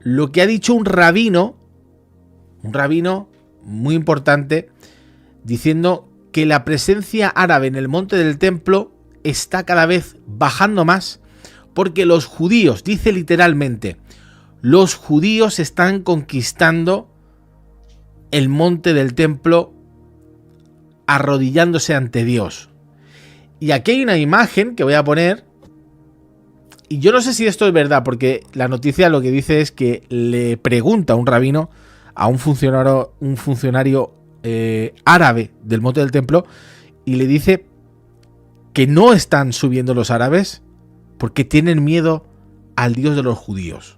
lo que ha dicho un rabino muy importante, diciendo que la presencia árabe en el monte del templo está cada vez bajando más, porque los judíos, dice literalmente, los judíos están conquistando el monte del templo arrodillándose ante Dios. Y aquí hay una imagen que voy a poner, y yo no sé si esto es verdad, porque la noticia lo que dice es que le pregunta a un rabino, a un funcionario árabe del monte del templo, y le dice que no están subiendo los árabes porque tienen miedo al Dios de los judíos.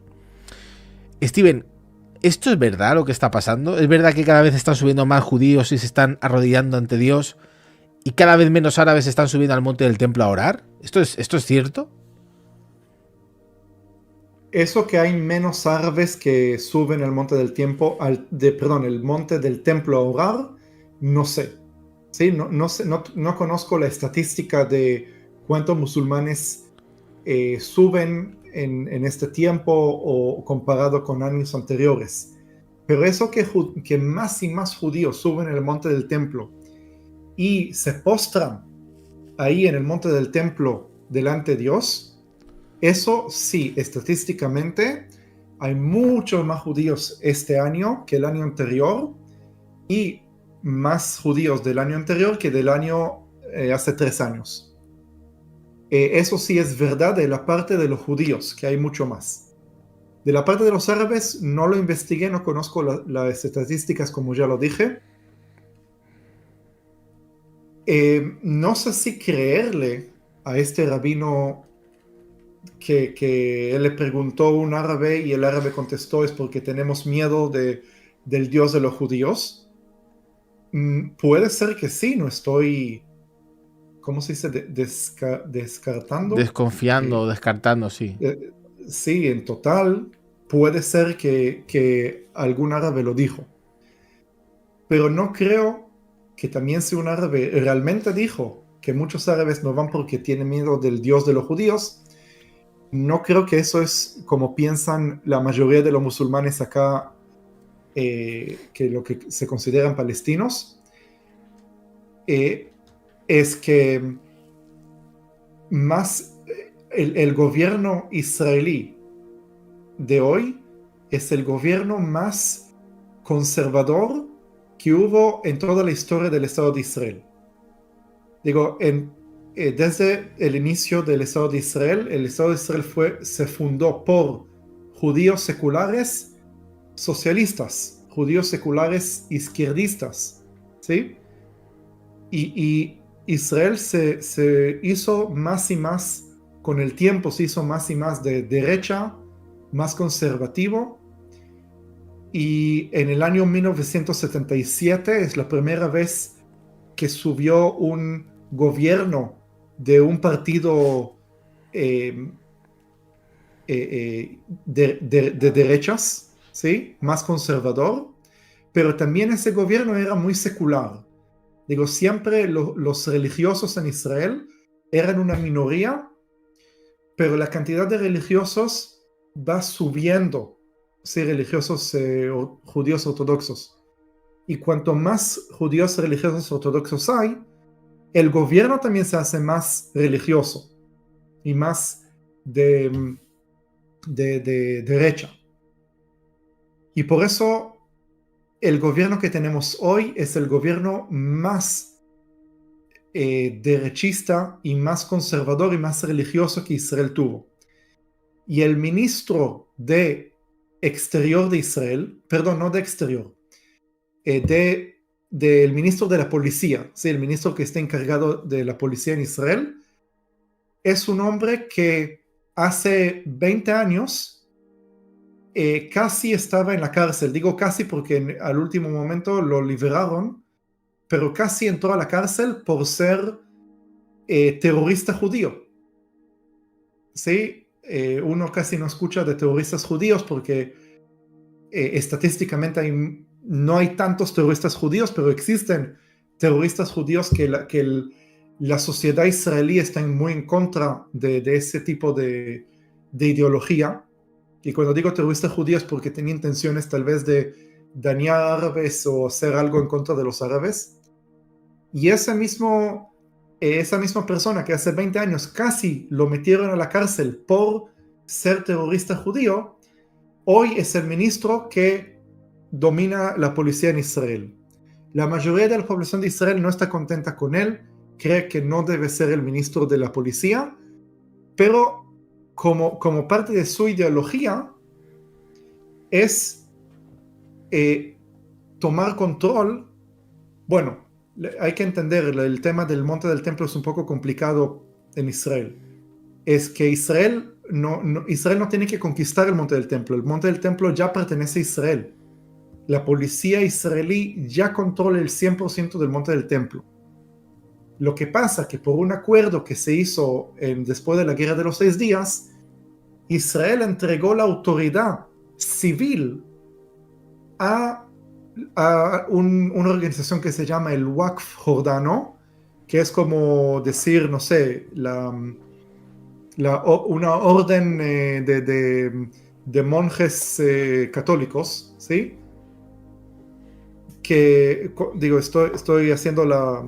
Steven, ¿esto es verdad lo que está pasando? ¿Es verdad que cada vez están subiendo más judíos y se están arrodillando ante Dios y cada vez menos árabes están subiendo al monte del templo a orar? ¿Esto es cierto? Eso que hay menos árabes que suben al monte del templo, el monte del templo a orar, no sé. Sí, no conozco la estadística de cuántos musulmanes suben en este tiempo o comparado con años anteriores. Pero eso que más y más judíos suben al monte del templo y se postran ahí en el monte del templo delante de Dios, eso sí, estadísticamente hay muchos más judíos este año que el año anterior y más judíos del año anterior que del año hace 3 años. Eso sí es verdad de la parte de los judíos, que hay mucho más. De la parte de los árabes no lo investigué, no conozco las estadísticas como ya lo dije. No sé si creerle a este rabino que él le preguntó a un árabe y el árabe contestó es porque tenemos miedo del Dios de los judíos. Puede ser que sí, no estoy, ¿cómo se dice? Descartando. Desconfiando o descartando, sí. Sí, en total puede ser que algún árabe lo dijo. Pero no creo que también si un árabe realmente dijo que muchos árabes no van porque tienen miedo del Dios de los judíos, no creo que eso es como piensan la mayoría de los musulmanes acá, que lo que se consideran palestinos, es que más el gobierno israelí de hoy es el gobierno más conservador que hubo en toda la historia del Estado de Israel. Digo, desde el inicio del Estado de Israel, el Estado de Israel se fundó por judíos seculares socialistas, judíos seculares izquierdistas, ¿sí? Y Israel se hizo más y más, con el tiempo se hizo más y más de derecha, más conservativo, y en el año 1977 es la primera vez que subió un gobierno de un partido de derechas, ¿sí? Más conservador, pero también ese gobierno era muy secular. Digo, siempre los religiosos en Israel eran una minoría, pero la cantidad de religiosos va subiendo, ¿sí? Religiosos judíos ortodoxos. Y cuanto más judíos religiosos ortodoxos hay, el gobierno también se hace más religioso y más de derecha. Y por eso el gobierno que tenemos hoy es el gobierno más derechista y más conservador y más religioso que Israel tuvo. Y el ministro de exterior de Israel, perdón, no de exterior, del ministro de la policía, ¿sí? El ministro que está encargado de la policía en Israel, es un hombre que hace 20 años casi estaba en la cárcel. Digo casi porque al último momento lo liberaron, pero casi entró a la cárcel por ser terrorista judío. ¿Sí? Uno casi no escucha de terroristas judíos porque estadísticamente no hay tantos terroristas judíos, pero existen terroristas judíos que la sociedad israelí está muy en contra de ese tipo de ideología. Y cuando digo terroristas judíos, porque tenía intenciones tal vez de dañar árabes o hacer algo en contra de los árabes. Y esa misma persona que hace 20 años casi lo metieron a la cárcel por ser terrorista judío, hoy es el ministro que domina la policía en Israel. La mayoría de la población de Israel no está contenta con él, cree que no debe ser el ministro de la policía, pero como parte de su ideología es tomar control. Bueno, hay que entender, el tema del monte del templo es un poco complicado en Israel. Es que Israel no tiene que conquistar el monte del templo ya pertenece a Israel. La policía israelí ya controla el 100% del monte del templo. Lo que pasa es que por un acuerdo que se hizo después de la Guerra de los 6 días, Israel entregó la autoridad civil a una organización que se llama el Waqf Jordano, que es como decir, no sé, una orden de monjes católicos, ¿sí? Que, digo, estoy haciendo la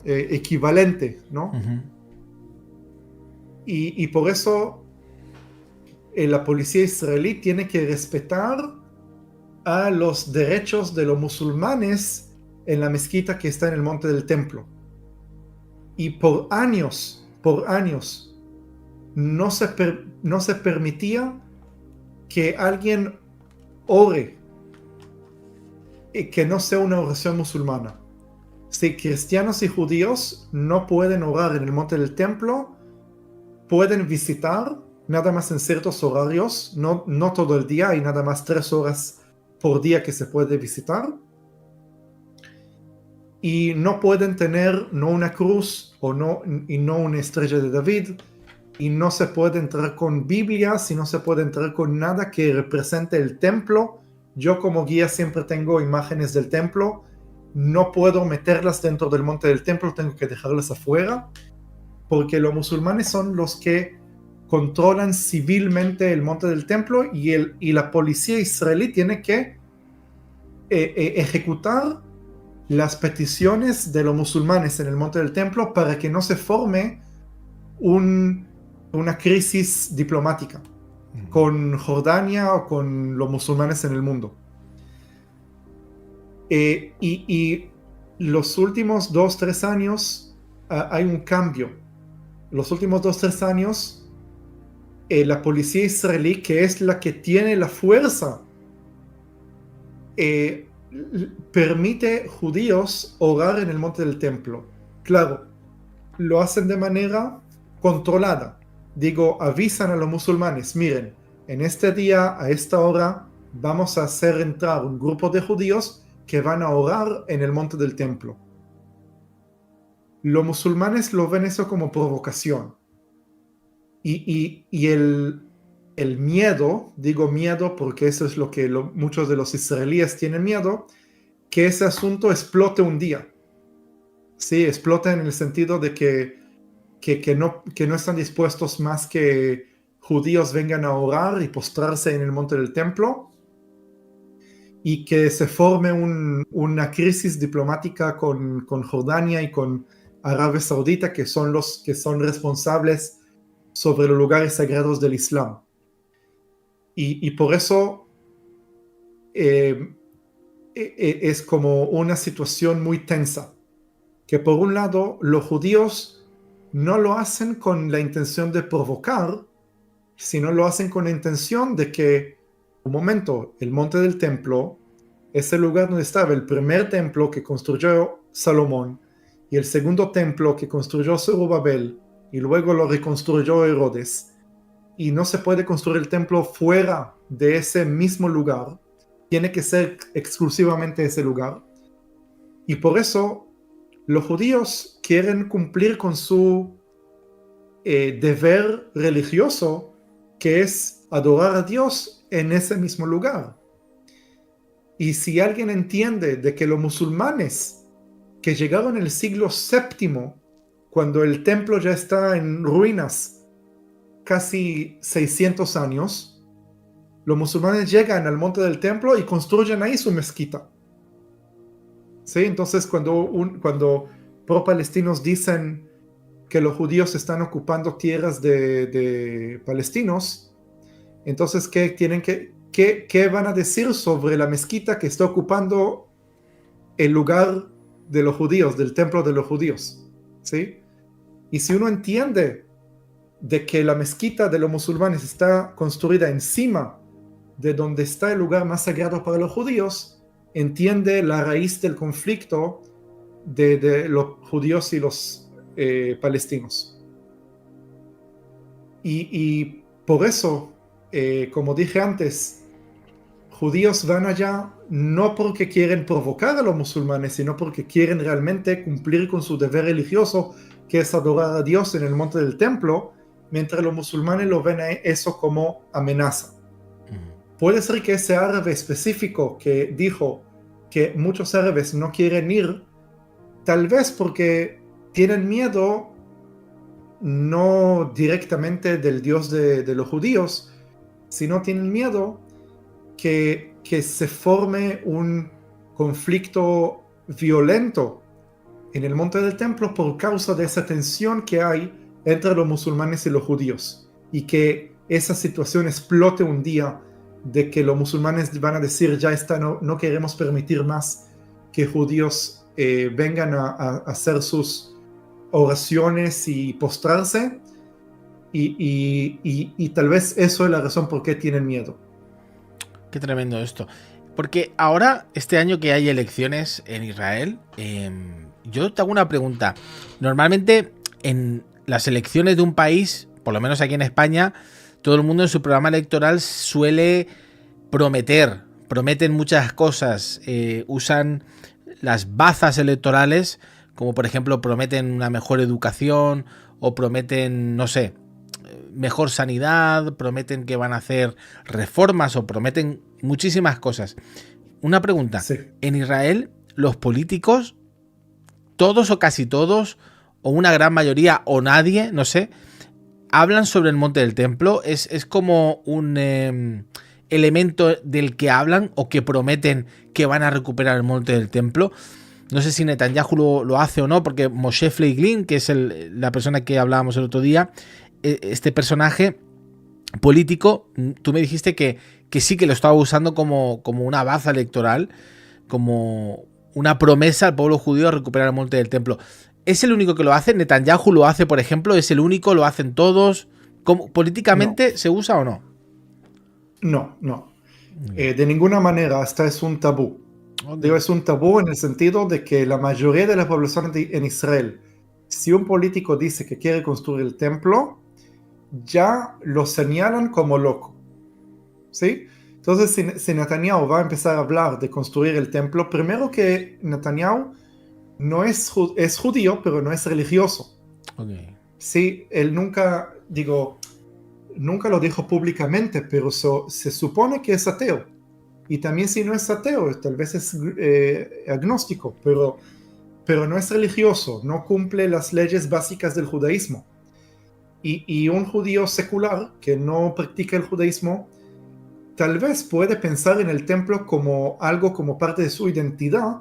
equivalente, ¿no? Uh-huh. Y por eso la policía israelí tiene que respetar a los derechos de los musulmanes en la mezquita que está en el monte del templo. Y por años, no se permitía que alguien ore que no sea una oración musulmana. Si cristianos y judíos no pueden orar en el monte del templo, pueden visitar nada más en ciertos horarios, no todo el día, hay nada más 3 horas por día que se puede visitar, y no pueden tener no una cruz y no una estrella de David, y no se puede entrar con Biblias, y no se puede entrar con nada que represente el templo. Yo como guía siempre tengo imágenes del templo, no puedo meterlas dentro del monte del templo, tengo que dejarlas afuera, porque los musulmanes son los que controlan civilmente el monte del templo, y la policía israelí tiene que ejecutar las peticiones de los musulmanes en el monte del templo para que no se forme una crisis diplomática con Jordania o con los musulmanes en el mundo. Y los últimos 2-3 años hay un cambio. Los últimos 2-3 años la policía israelí, que es la que tiene la fuerza, permite judíos orar en el monte del templo. Claro, lo hacen de manera controlada. Digo, avisan a los musulmanes, miren, en este día, a esta hora, vamos a hacer entrar un grupo de judíos que van a orar en el monte del templo. Los musulmanes lo ven eso como provocación. Y el miedo, digo miedo porque eso es lo que muchos de los israelíes tienen miedo, que ese asunto explote un día. Sí, explota en el sentido de que no están dispuestos más que judíos vengan a orar y postrarse en el monte del templo, y que se forme una crisis diplomática con Jordania y con Arabia Saudita, que son los que son responsables sobre los lugares sagrados del Islam. Y por eso es como una situación muy tensa, que por un lado los judíos no lo hacen con la intención de provocar, sino lo hacen con la intención de que, un momento, el monte del templo es el lugar donde estaba el primer templo que construyó Salomón, y el segundo templo que construyó Zorobabel, y luego lo reconstruyó Herodes, y no se puede construir el templo fuera de ese mismo lugar, tiene que ser exclusivamente ese lugar. Y por eso los judíos quieren cumplir con su deber religioso, que es adorar a Dios en ese mismo lugar. Y si alguien entiende de que los musulmanes que llegaron en el siglo VII, cuando el templo ya está en ruinas, casi 600 años, los musulmanes llegan al monte del templo y construyen ahí su mezquita. ¿Sí? Entonces cuando pro-palestinos dicen que los judíos están ocupando tierras de palestinos, entonces ¿qué van a decir sobre la mezquita que está ocupando el lugar de los judíos, del templo de los judíos? ¿Sí? Y si uno entiende de que la mezquita de los musulmanes está construida encima de donde está el lugar más sagrado para los judíos, entiende la raíz del conflicto de los judíos y los palestinos. Y por eso, como dije antes, judíos van allá no porque quieren provocar a los musulmanes, sino porque quieren realmente cumplir con su deber religioso, que es adorar a Dios en el monte del templo, mientras los musulmanes lo ven a eso como amenaza. Puede ser que ese árabe específico que dijo que muchos árabes no quieren ir, tal vez porque tienen miedo no directamente del Dios de los judíos, sino tienen miedo que se forme un conflicto violento en el monte del templo por causa de esa tensión que hay entre los musulmanes y los judíos, y que esa situación explote un día de que los musulmanes van a decir ya está, no queremos permitir más que judíos vengan a hacer sus oraciones y postrarse, y tal vez eso es la razón por qué tienen miedo. Qué tremendo esto. Porque ahora, este año que hay elecciones en Israel, yo te hago una pregunta. Normalmente en las elecciones de un país, por lo menos aquí en España, todo el mundo en su programa electoral suele prometen muchas cosas, usan las bazas electorales, como por ejemplo prometen una mejor educación o prometen, no sé, mejor sanidad, prometen que van a hacer reformas o prometen muchísimas cosas. Una pregunta, Sí. en Israel los políticos, todos o casi todos, o una gran mayoría o nadie, no sé, hablan sobre el monte del templo, es como un elemento del que hablan o que prometen que van a recuperar el monte del templo. No sé si Netanyahu lo hace o no, porque Moshe Feiglin, que es la persona que hablábamos el otro día, este personaje político, tú me dijiste que sí que lo estaba usando como una baza electoral, como una promesa al pueblo judío a recuperar el monte del templo. ¿Es el único que lo hace? ¿Netanyahu lo hace, por ejemplo? ¿Es el único? ¿Lo hacen todos? ¿Políticamente no se usa o no? No. De ninguna manera, hasta es un tabú. Okay. Digo, es un tabú en el sentido de que la mayoría de la población en Israel, si un político dice que quiere construir el templo, ya lo señalan como loco. ¿Sí? Entonces, si Netanyahu va a empezar a hablar de construir el templo, primero que Netanyahu no es judío, pero no es religioso. Okay. Sí, él nunca lo dijo públicamente, pero se supone que es ateo. Y también si no es ateo, tal vez es agnóstico, pero no es religioso, no cumple las leyes básicas del judaísmo. Y un judío secular que no practica el judaísmo, tal vez puede pensar en el templo como algo como parte de su identidad,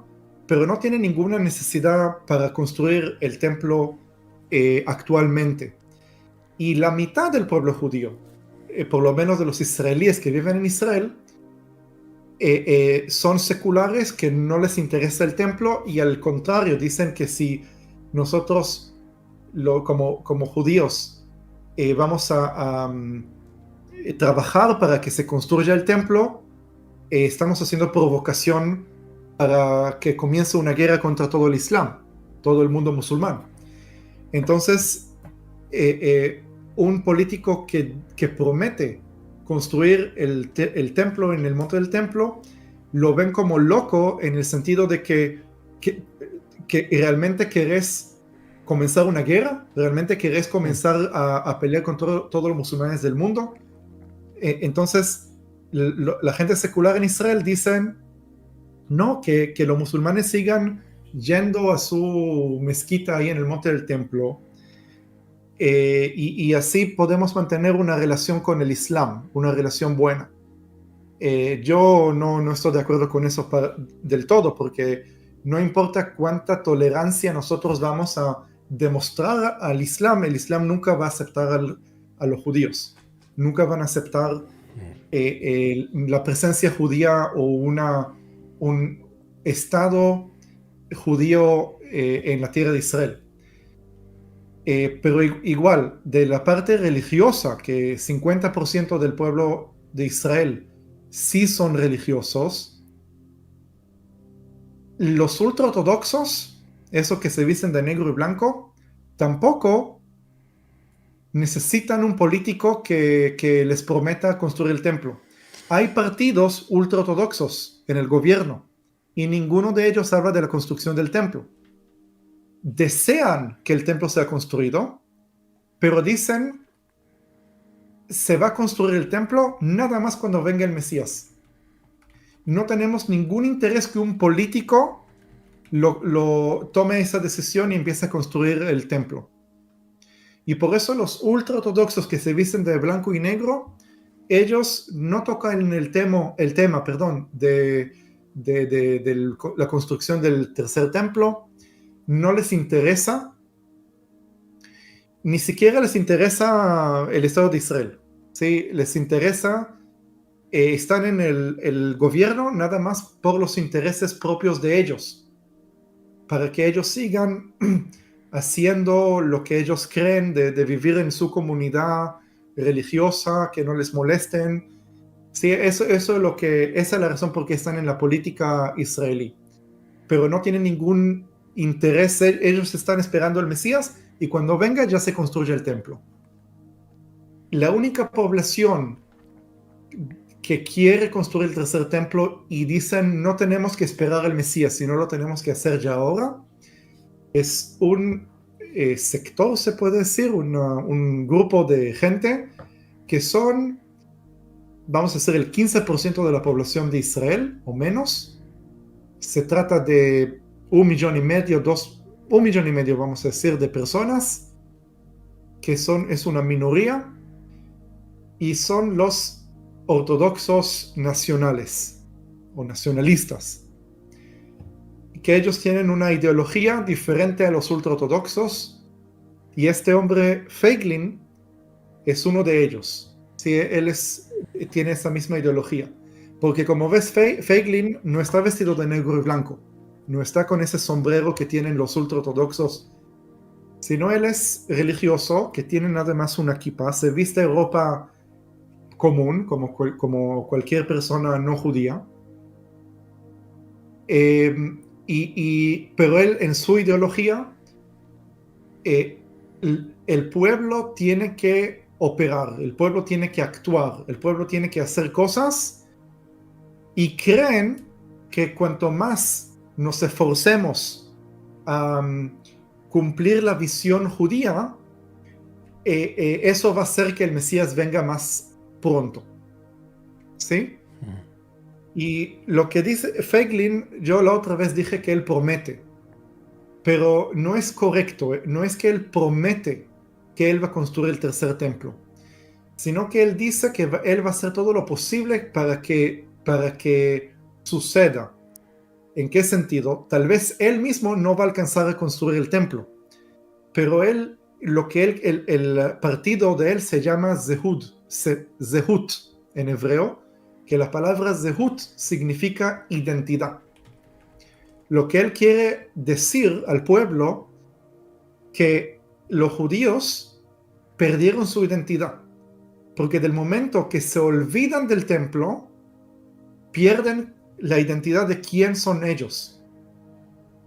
pero no tiene ninguna necesidad para construir el templo actualmente. Y la mitad del pueblo judío, por lo menos de los israelíes que viven en Israel, son seculares que no les interesa el templo, y al contrario dicen que si nosotros como judíos vamos a trabajar para que se construya el templo, estamos haciendo provocación para que comience una guerra contra todo el Islam, todo el mundo musulmán. Entonces un político que promete construir el templo en el monte del templo, lo ven como loco, en el sentido de que realmente querés comenzar una guerra, realmente querés comenzar a pelear con todos los musulmanes del mundo. Entonces la gente secular en Israel dicen no, que los musulmanes sigan yendo a su mezquita ahí en el monte del templo, y así podemos mantener una relación con el Islam, una relación buena. Yo no estoy de acuerdo con eso del todo, porque no importa cuánta tolerancia nosotros vamos a demostrar al Islam, el Islam nunca va a aceptar a los judíos, nunca van a aceptar la presencia judía o un estado judío en la tierra de Israel. Pero igual, de la parte religiosa, que 50% del pueblo de Israel sí son religiosos, los ultraortodoxos, esos que se visten de negro y blanco, tampoco necesitan un político que les prometa construir el templo. Hay partidos ultraortodoxos en el gobierno y ninguno de ellos habla de la construcción del templo. Desean que el templo sea construido, pero dicen, se va a construir el templo nada más cuando venga el Mesías. No tenemos ningún interés que un político lo tome esa decisión y empiece a construir el templo. Y por eso los ultraortodoxos que se visten de blanco y negro, ellos no tocan el tema de la construcción del tercer templo, no les interesa, ni siquiera les interesa el Estado de Israel, ¿sí? Les interesa, están en el gobierno nada más por los intereses propios de ellos, para que ellos sigan haciendo lo que ellos creen, de vivir en su comunidad religiosa, que no les molesten. Sí, eso es esa es la razón por qué están en la política israelí. Pero no tienen ningún interés, ellos están esperando al Mesías y cuando venga ya se construye el templo. La única población que quiere construir el tercer templo y dicen no tenemos que esperar al Mesías, sino lo tenemos que hacer ya ahora, es un sector, se puede decir, un grupo de gente que son, vamos a decir, el 15% de la población de Israel o menos. Se trata de 1,5 millones, 1,5 millones, vamos a decir, de personas que es una minoría y son los ortodoxos nacionales o nacionalistas, que ellos tienen una ideología diferente a los ultraortodoxos y este hombre Feiglin es uno de ellos. Sí, tiene esa misma ideología, porque como ves, Feiglin no está vestido de negro y blanco, no está con ese sombrero que tienen los ultraortodoxos, sino él es religioso, que tiene nada más una kippah, se viste ropa común, como cualquier persona no judía, pero él en su ideología, el pueblo tiene que operar, el pueblo tiene que actuar, el pueblo tiene que hacer cosas, y creen que cuanto más nos esforcemos a cumplir la visión judía, eso va a hacer que el Mesías venga más pronto. ¿Sí? Y lo que dice Feiglin, yo la otra vez dije que él promete, pero no es correcto, no es que él promete que él va a construir el tercer templo, sino que él dice que él va a hacer todo lo posible para que suceda. ¿En qué sentido? Tal vez él mismo no va a alcanzar a construir el templo, pero el partido de él se llama Zehut en hebreo, que la palabra Zehut significa identidad. Lo que él quiere decir al pueblo que los judíos perdieron su identidad, porque del momento que se olvidan del templo, pierden la identidad de quién son ellos.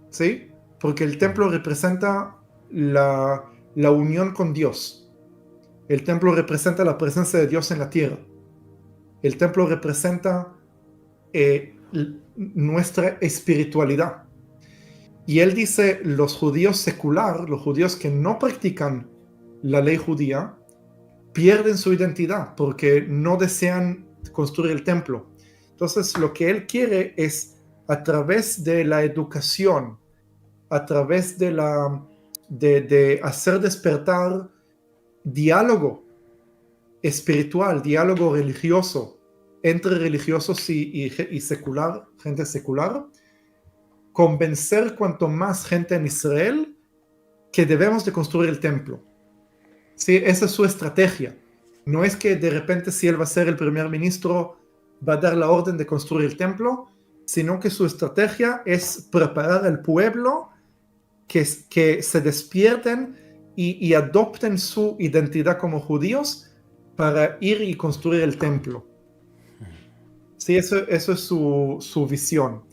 ¿Sí? Porque el templo representa la unión con Dios. El templo representa la presencia de Dios en la tierra. El templo representa nuestra espiritualidad. Y él dice, los judíos secular, los judíos que no practican la ley judía, pierden su identidad porque no desean construir el templo. Entonces, lo que él quiere es, a través de la educación, a través de hacer despertar diálogo espiritual, diálogo religioso entre religiosos y secular, gente secular, convencer cuanto más gente en Israel que debemos de construir el templo. Sí, esa es su estrategia. No es que de repente si él va a ser el primer ministro va a dar la orden de construir el templo, sino que su estrategia es preparar al pueblo que se despierten y adopten su identidad como judíos para ir y construir el templo. Sí, eso es su visión.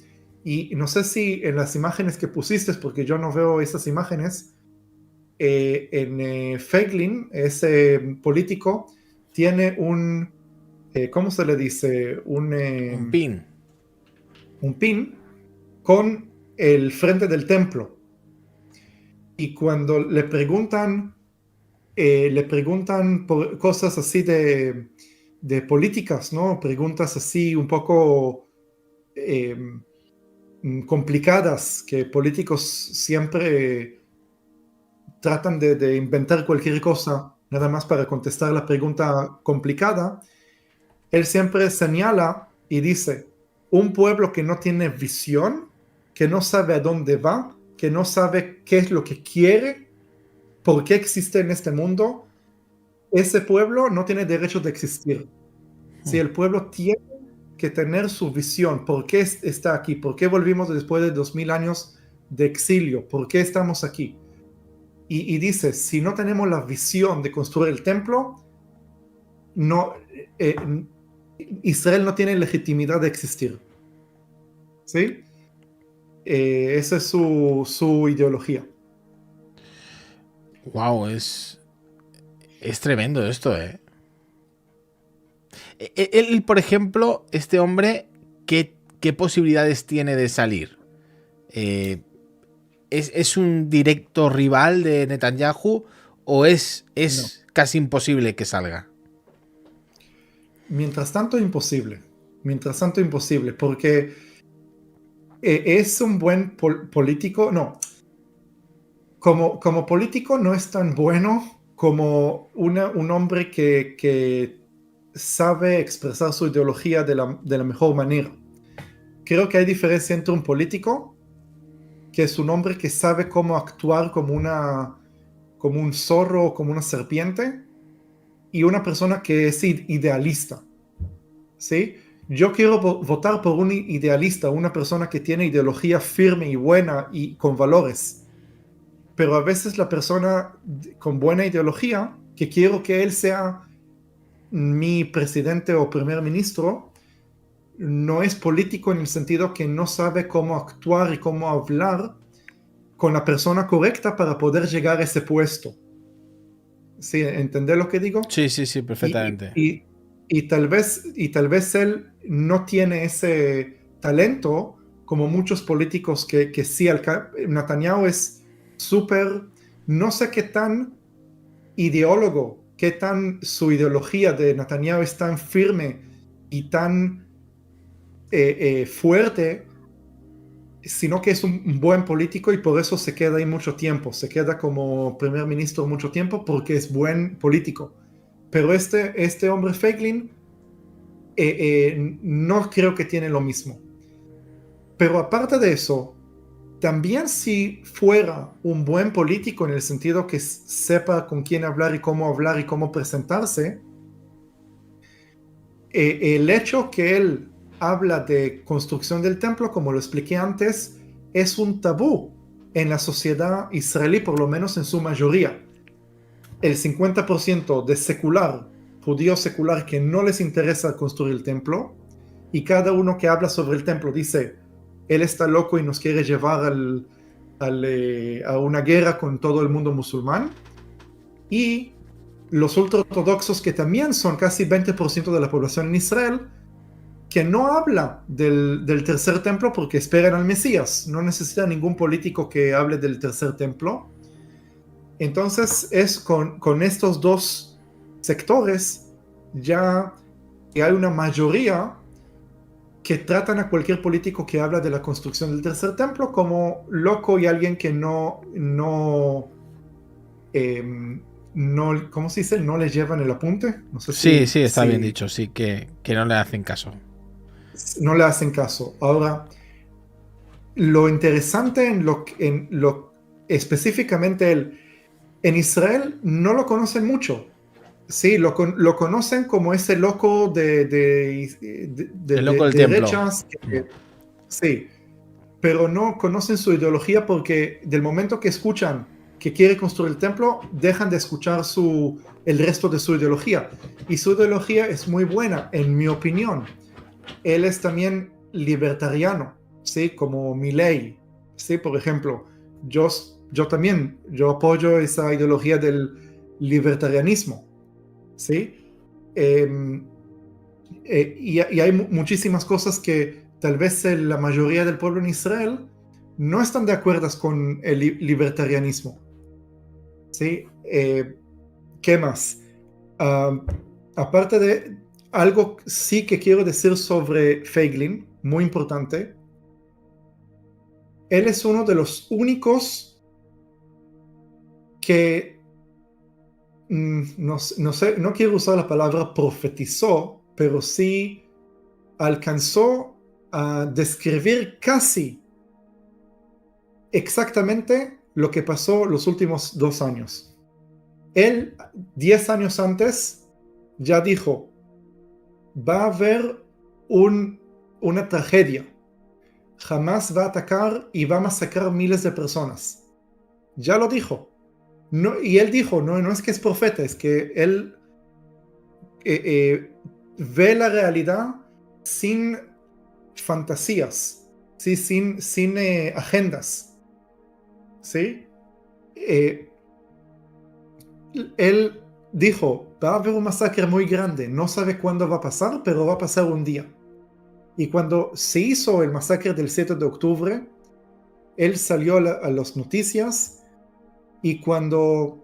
Y no sé si en las imágenes que pusiste, porque yo no veo esas imágenes, Feiglin, ese político, tiene un, ¿cómo se le dice? Un pin. Un pin con el frente del templo. Y cuando le preguntan por cosas así de políticas, ¿no? Preguntas así un poco complicadas, que políticos siempre tratan de inventar cualquier cosa, nada más para contestar la pregunta complicada. Él siempre señala y dice, un pueblo que no tiene visión, que no sabe a dónde va, que no sabe qué es lo que quiere, por qué existe en este mundo, ese pueblo no tiene derecho de existir. Si el pueblo tiene que tener su visión, por qué está aquí, por qué volvimos después de 2000 años de exilio, por qué estamos aquí. Y dice, si no tenemos la visión de construir el templo, no, Israel no tiene legitimidad de existir. ¿Sí? Esa es su ideología. Wow, es tremendo esto, ¿eh? Él, por ejemplo, este hombre, ¿qué posibilidades tiene de salir? ¿Es un directo rival de Netanyahu o es no, casi imposible que salga? Mientras tanto, imposible. Mientras tanto, imposible, porque es un buen político. No. Como político no es tan bueno como un hombre que sabe expresar su ideología de la mejor manera. Creo que hay diferencia entre un político, que es un hombre que sabe cómo actuar como un zorro o como una serpiente, y una persona que es idealista. ¿Sí? Yo quiero votar por un idealista, una persona que tiene ideología firme y buena y con valores. Pero a veces la persona con buena ideología, que quiero que él sea mi presidente o primer ministro, no es político en el sentido que no sabe cómo actuar y cómo hablar con la persona correcta para poder llegar a ese puesto. ¿Sí? ¿Entendés lo que digo? Sí, perfectamente. Y tal vez él no tiene ese talento como muchos políticos que sí. Netanyahu es súper, no sé qué tan ideólogo, qué tan su ideología de Netanyahu es tan firme y tan fuerte, sino que es un buen político y por eso se queda ahí mucho tiempo, se queda como primer ministro mucho tiempo porque es buen político. Pero este hombre Feiglin no creo que tiene lo mismo. Pero aparte de eso, también si fuera un buen político en el sentido que sepa con quién hablar y cómo presentarse, el hecho que él habla de construcción del templo, como lo expliqué antes, es un tabú en la sociedad israelí, por lo menos en su mayoría. El 50% de judío secular, que no les interesa construir el templo, y cada uno que habla sobre el templo dice, él está loco y nos quiere llevar a una guerra con todo el mundo musulmán. Y los ultraortodoxos, que también son casi 20% de la población en Israel, que no habla del tercer templo porque esperan al Mesías, no necesita ningún político que hable del tercer templo. Entonces es con estos dos sectores ya que hay una mayoría que tratan a cualquier político que habla de la construcción del tercer templo como loco y alguien que no no, ¿cómo se dice? No le llevan el apunte. No sé Sí, si, está bien si dicho, sí, que no le hacen caso. no le hacen caso. Ahora, lo interesante específicamente en Israel no lo conocen mucho. Sí, lo conocen como ese loco El loco del templo. derechas. Sí, pero no conocen su ideología porque del momento que escuchan que quiere construir el templo, dejan de escuchar el resto de su ideología. Y su ideología es muy buena, en mi opinión. Él es también libertariano, ¿sí? Como Milei, ¿sí? Por ejemplo, yo también, yo apoyo esa ideología del libertarianismo, ¿sí? Eh, y hay muchísimas cosas que tal vez la mayoría del pueblo en Israel no están de acuerdo con el libertarianismo, ¿sí? ¿Qué más? Uh, Aparte de algo sí que quiero decir sobre Feiglin, muy importante, él es uno de los únicos que, no sé, no quiero usar la palabra profetizó, pero sí alcanzó a describir casi exactamente lo que pasó los últimos 2 años. Él, 10 años antes, ya dijo, va a haber una tragedia. Jamás va a atacar y va a masacrar miles de personas. Ya lo dijo. No, y él dijo, no es que es profeta, es que él ve la realidad sin fantasías, ¿sí? sin agendas. ¿Sí? Él dijo, va a haber un masacre muy grande, no sabe cuándo va a pasar, pero va a pasar un día. Y cuando se hizo el masacre del 7 de octubre, él salió a las noticias y cuando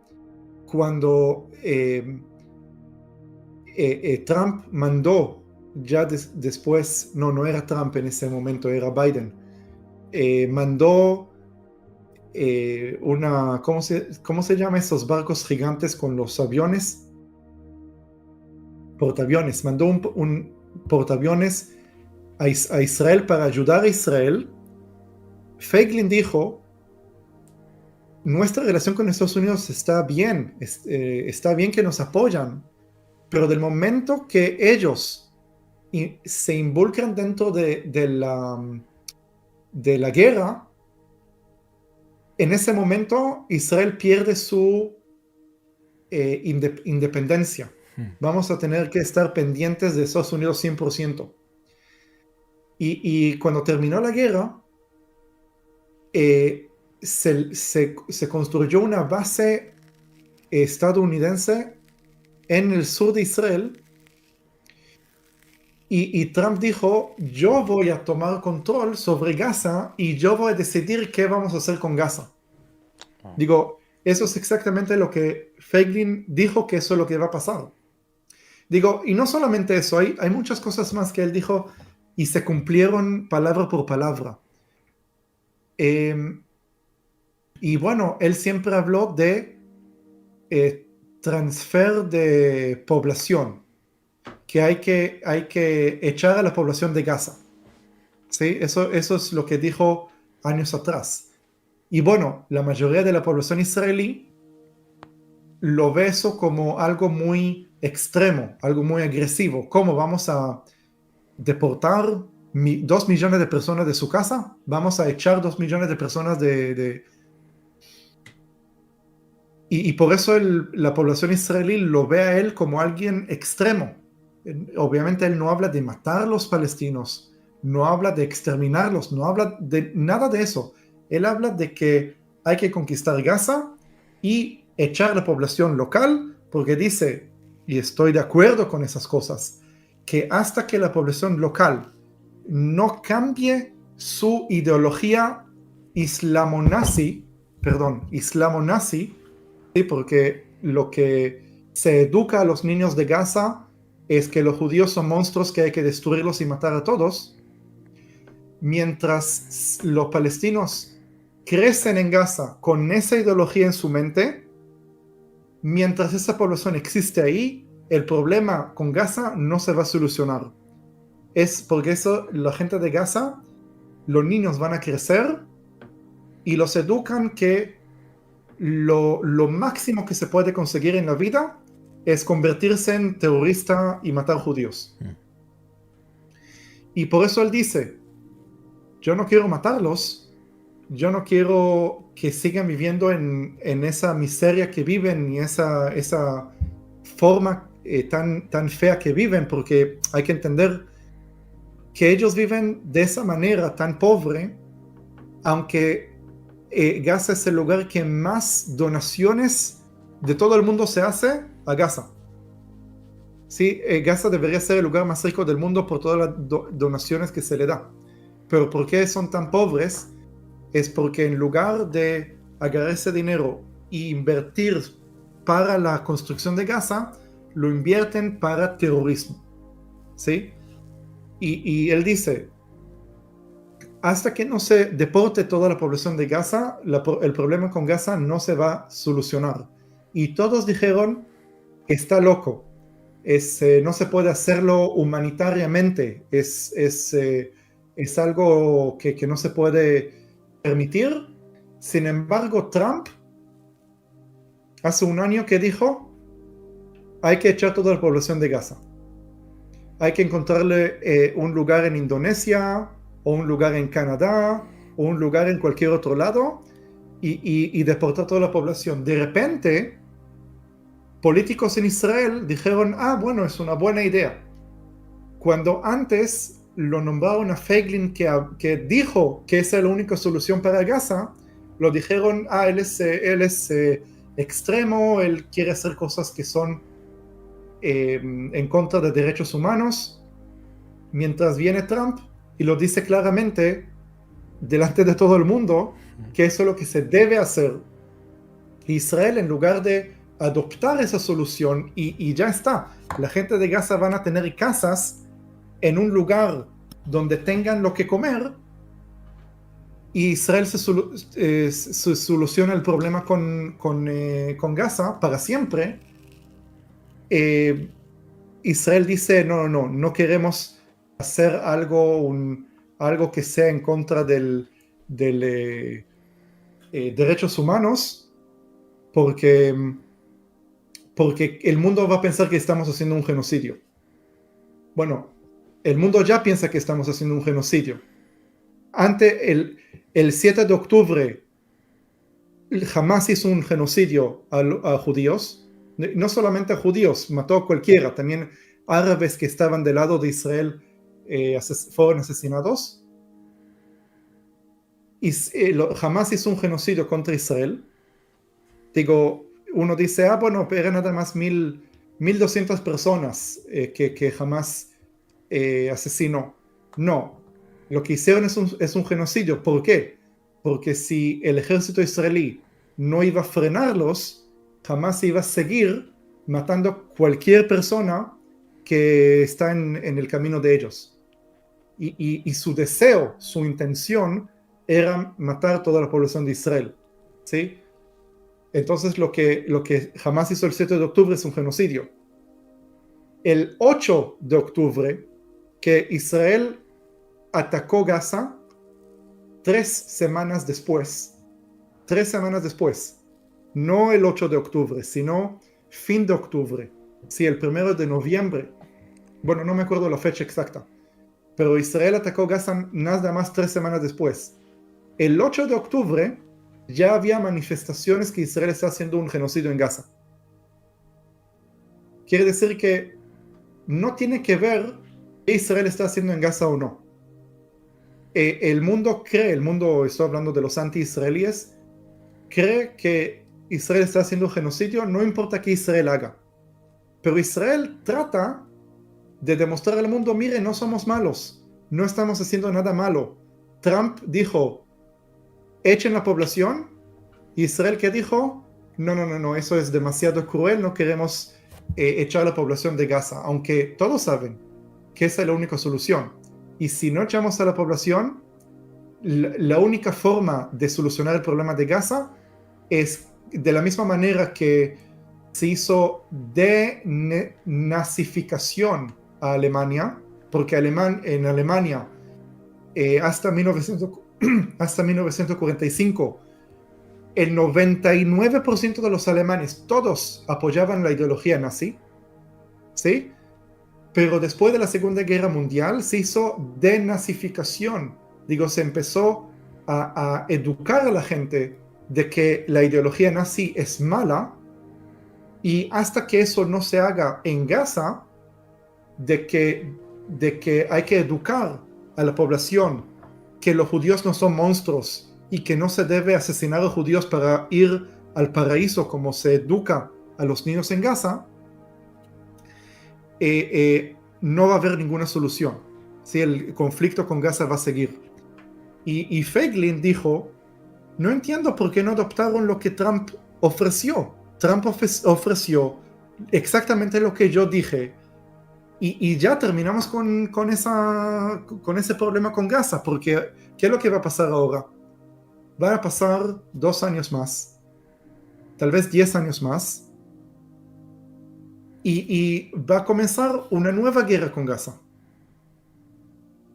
Trump mandó, ya después, no era Trump en ese momento, era Biden, mandó ¿cómo se llama esos barcos gigantes con los aviones? Portaaviones, mandó un portaaviones a Israel para ayudar a Israel. Feiglin dijo, nuestra relación con Estados Unidos está bien, está bien que nos apoyan, pero del momento que ellos se involucran dentro de la guerra, en ese momento Israel pierde su independencia. Vamos a tener que estar pendientes de Estados Unidos 100%. Y cuando terminó la guerra, se construyó una base estadounidense en el sur de Israel y Trump dijo, yo voy a tomar control sobre Gaza y yo voy a decidir qué vamos a hacer con Gaza. Digo, eso es exactamente lo que Feiglin dijo que eso es lo que va a pasar. Digo, y no solamente eso, hay muchas cosas más que él dijo y se cumplieron palabra por palabra. Y bueno, él siempre habló de transfer de población, que hay que echar a la población de Gaza. ¿Sí? Eso es lo que dijo años atrás. Y bueno, la mayoría de la población israelí lo ve eso como algo muy extremo, algo muy agresivo. ¿Cómo vamos a deportar 2 millones de personas de su casa? ¿Vamos a echar 2 millones de personas Y por eso la población israelí lo ve a él como alguien extremo. Obviamente él no habla de matar a los palestinos, no habla de exterminarlos, no habla de nada de eso. Él habla de que hay que conquistar Gaza y echar la población local, porque dice, y estoy de acuerdo con esas cosas, que hasta que la población local no cambie su ideología islamo-nazi, ¿sí? Porque lo que se educa a los niños de Gaza es que los judíos son monstruos que hay que destruirlos y matar a todos, mientras los palestinos crecen en Gaza con esa ideología en su mente, mientras esa población existe ahí, el problema con Gaza no se va a solucionar. Es porque eso, la gente de Gaza, los niños van a crecer y los educan que lo máximo que se puede conseguir en la vida es convertirse en terrorista y matar judíos. Y por eso él dice, yo no quiero matarlos, yo no quiero que sigan viviendo en esa miseria que viven y esa forma tan fea que viven, porque hay que entender que ellos viven de esa manera tan pobre, aunque Gaza es el lugar que más donaciones de todo el mundo se hace a Gaza. Sí, Gaza debería ser el lugar más rico del mundo por todas las donaciones que se le da. Pero ¿por qué son tan pobres? Es porque en lugar de agarrar ese dinero e invertir para la construcción de Gaza, lo invierten para terrorismo. ¿Sí? Y él dice, hasta que no se deporte toda la población de Gaza, el problema con Gaza no se va a solucionar. Y todos dijeron que está loco. No se puede hacerlo humanitariamente. Es algo que no se puede permitir. Sin embargo, Trump hace un año que dijo, hay que echar toda la población de Gaza. Hay que encontrarle un lugar en Indonesia, o un lugar en Canadá, o un lugar en cualquier otro lado, y deportar toda la población. De repente, políticos en Israel dijeron, bueno, es una buena idea. Cuando antes lo nombraron a Feiglin, que dijo que esa es la única solución para Gaza, lo dijeron, él es extremo, él quiere hacer cosas que son en contra de derechos humanos, mientras viene Trump y lo dice claramente delante de todo el mundo que eso es lo que se debe hacer. Israel, en lugar de adoptar esa solución y ya está, la gente de Gaza van a tener casas en un lugar donde tengan lo que comer, y Israel se soluciona el problema con Gaza para siempre. Israel dice, no queremos hacer algo que sea en contra del derechos humanos, porque el mundo va a pensar que estamos haciendo un genocidio. Bueno, el mundo ya piensa que estamos haciendo un genocidio. Ante el 7 de octubre, Hamas hizo un genocidio a judíos. No solamente a judíos, mató a cualquiera, también árabes que estaban del lado de Israel fueron asesinados. Y Hamas hizo un genocidio contra Israel. Digo, uno dice, bueno, eran nada más 1,200 personas que Hamas asesinó. No, lo que hicieron es un genocidio. ¿Por qué? Porque si el ejército israelí no iba a frenarlos, Hamas iba a seguir matando cualquier persona que está en el camino de ellos. Y su deseo, su intención era matar toda la población de Israel. ¿Sí? Entonces lo que Hamas hizo el 7 de octubre es un genocidio. El 8 de octubre, que Israel atacó Gaza, 3 semanas después, no el 8 de octubre, sino fin de octubre, sí, el 1 de noviembre, bueno, no me acuerdo la fecha exacta, pero Israel atacó Gaza nada más 3 semanas después. El 8 de octubre ya había manifestaciones que Israel está haciendo un genocidio en Gaza. Quiere decir que no tiene que ver qué Israel está haciendo en Gaza o no. El mundo, estoy hablando de los anti-israelíes, cree que Israel está haciendo un genocidio, no importa qué Israel haga. Pero Israel trata de demostrar al mundo, mire, no somos malos, no estamos haciendo nada malo. Trump dijo, echen la población. Israel que dijo, no, eso es demasiado cruel, no queremos echar la población de Gaza, aunque todos saben que esa es la única solución. Y si no echamos a la población, la única forma de solucionar el problema de Gaza es de la misma manera que se hizo denazificación a Alemania, porque en Alemania hasta 1945 el 99% de los alemanes, todos apoyaban la ideología nazi, ¿sí? Pero después de la Segunda Guerra Mundial se hizo denazificación. Digo, se empezó a educar a la gente de que la ideología nazi es mala, y hasta que eso no se haga en Gaza, de que hay que educar a la población que los judíos no son monstruos y que no se debe asesinar a los judíos para ir al paraíso como se educa a los niños en Gaza, no va a haber ninguna solución. ¿Sí? El conflicto con Gaza va a seguir. Y Feiglin dijo, no entiendo por qué no adoptaron lo que Trump ofreció. Trump ofreció exactamente lo que yo dije, y ya terminamos con ese problema con Gaza, porque ¿qué es lo que va a pasar ahora? Van a pasar 2 años más, tal vez 10 años más, y va a comenzar una nueva guerra con Gaza.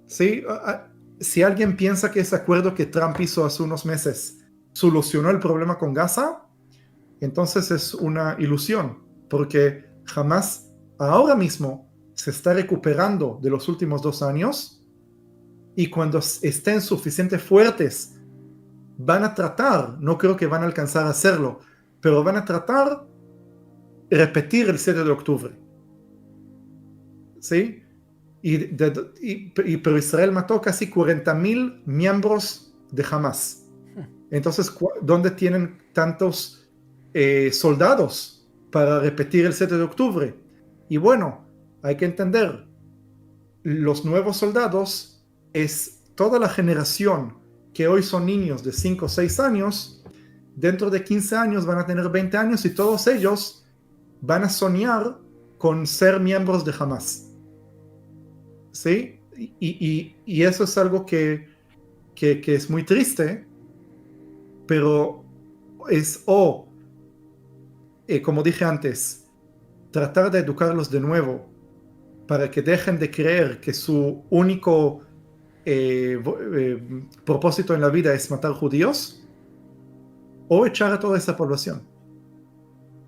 ¿Sí? Si alguien piensa que ese acuerdo que Trump hizo hace unos meses solucionó el problema con Gaza, entonces es una ilusión, porque Hamas ahora mismo se está recuperando de los últimos 2 años, y cuando estén suficientemente fuertes van a tratar, no creo que van a alcanzar a hacerlo, pero van a tratar de repetir el 7 de octubre. ¿Sí? Pero Israel mató casi 40,000 miembros de Hamas. Entonces, ¿dónde tienen tantos soldados para repetir el 7 de octubre? Y bueno, hay que entender, los nuevos soldados es toda la generación que hoy son niños de 5 o 6 años, dentro de 15 años van a tener 20 años y todos ellos van a soñar con ser miembros de Hamas. ¿Sí? Y eso es algo que es muy triste, pero es como dije antes, tratar de educarlos de nuevo para que dejen de creer que su único propósito en la vida es matar judíos, o echar a toda esa población.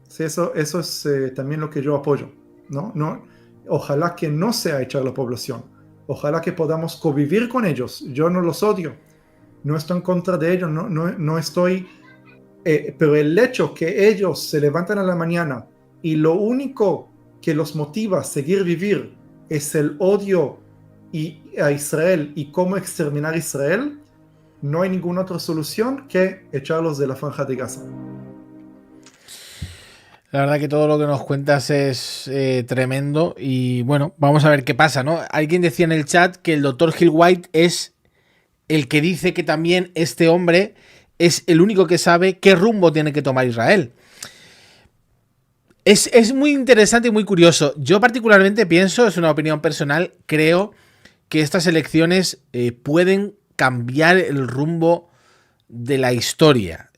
Sí, eso es también lo que yo apoyo, ¿no? Ojalá que no sea echar la población, ojalá que podamos convivir con ellos. Yo no los odio, no estoy en contra de ellos, no estoy, pero el hecho que ellos se levantan a la mañana y lo único que los motiva a seguir vivir es el odio a Israel y cómo exterminar a Israel, no hay ninguna otra solución que echarlos de la franja de Gaza. La verdad que todo lo que nos cuentas es tremendo, y bueno, vamos a ver qué pasa, ¿no? Alguien decía en el chat que el Dr. Hill White es el que dice que también este hombre es el único que sabe qué rumbo tiene que tomar Israel. Es muy interesante y muy curioso. Yo particularmente pienso, es una opinión personal, creo que estas elecciones pueden cambiar el rumbo de la historia.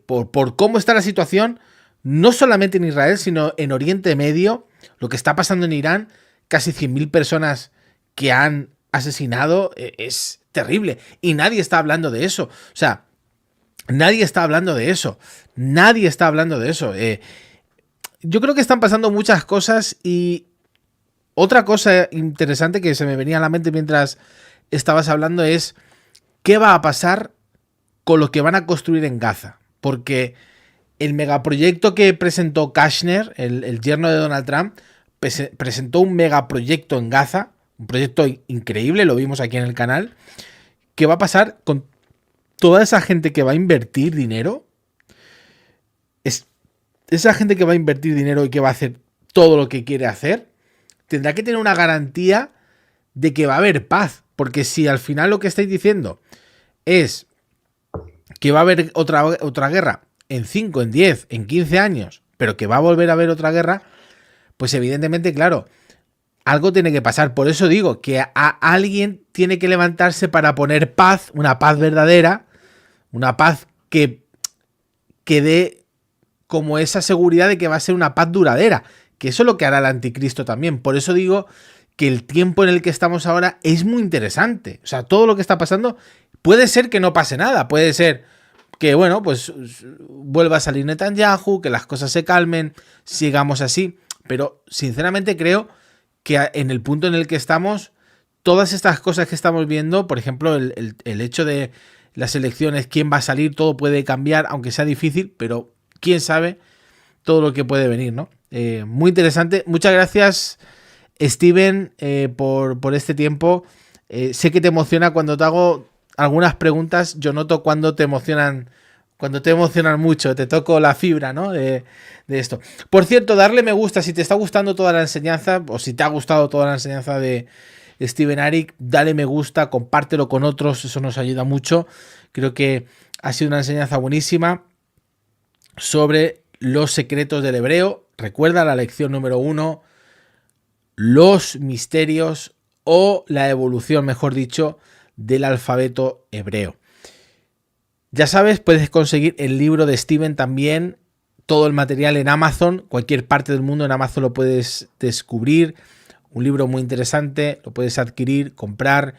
Por cómo está la situación, no solamente en Israel, sino en Oriente Medio, lo que está pasando en Irán, casi 100.000 personas que han asesinado, es terrible. Y nadie está hablando de eso. O sea, nadie está hablando de eso. Nadie está hablando de eso. Yo creo que están pasando muchas cosas, y otra cosa interesante que se me venía a la mente mientras estabas hablando es qué va a pasar con lo que van a construir en Gaza. Porque el megaproyecto que presentó Kushner, el yerno de Donald Trump, presentó un megaproyecto en Gaza, un proyecto increíble, lo vimos aquí en el canal. ¿Qué va a pasar con toda esa gente que va a invertir dinero? Esa gente que va a invertir dinero y que va a hacer todo lo que quiere hacer, tendrá que tener una garantía de que va a haber paz. Porque si al final lo que estáis diciendo es que va a haber otra guerra en 5, en 10, en 15 años, pero que va a volver a haber otra guerra, pues evidentemente, claro, algo tiene que pasar. Por eso digo que alguien tiene que levantarse para poner paz, una paz verdadera, una paz que dé como esa seguridad de que va a ser una paz duradera, que eso es lo que hará el anticristo también. Por eso digo que el tiempo en el que estamos ahora es muy interesante. O sea, todo lo que está pasando, puede ser que no pase nada, puede ser que, bueno, pues vuelva a salir Netanyahu, que las cosas se calmen, sigamos así, pero sinceramente creo que en el punto en el que estamos, todas estas cosas que estamos viendo, por ejemplo, el hecho de las elecciones, quién va a salir, todo puede cambiar, aunque sea difícil, pero quién sabe todo lo que puede venir, ¿no? Muy interesante. Muchas gracias, Steven, por este tiempo. Sé que te emociona cuando te hago algunas preguntas. Yo noto cuando te emocionan mucho, te toco la fibra, ¿no? De esto. Por cierto, darle me gusta si te está gustando toda la enseñanza, o si te ha gustado toda la enseñanza de Steven Arik, dale me gusta, compártelo con otros, eso nos ayuda mucho. Creo que ha sido una enseñanza buenísima sobre los secretos del hebreo. Recuerda la lección número 1, los misterios o la evolución, mejor dicho, del alfabeto hebreo. Ya sabes, puedes conseguir el libro de Steven también, todo el material en Amazon, cualquier parte del mundo en Amazon lo puedes descubrir. Un libro muy interesante, lo puedes adquirir, comprar.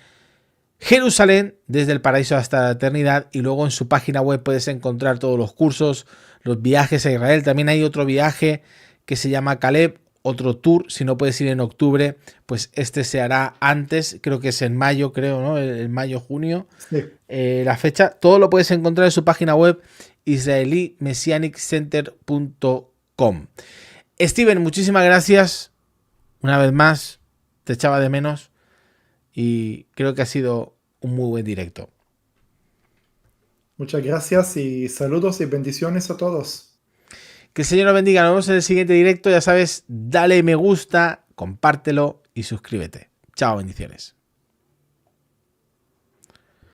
Jerusalén, desde el paraíso hasta la eternidad, y luego en su página web puedes encontrar todos los cursos, los viajes a Israel. También hay otro viaje que se llama Caleb, otro tour. Si no puedes ir en octubre, pues este se hará antes, creo que es en mayo, ¿no? En mayo, junio. Sí. La fecha, todo lo puedes encontrar en su página web israelimessianiccenter.com. Steven, muchísimas gracias. Una vez más, te echaba de menos y creo que ha sido un muy buen directo. Muchas gracias y saludos y bendiciones a todos. Que el Señor nos bendiga. Nos vemos en el siguiente directo. Ya sabes, dale me gusta, compártelo y suscríbete. Chao, bendiciones.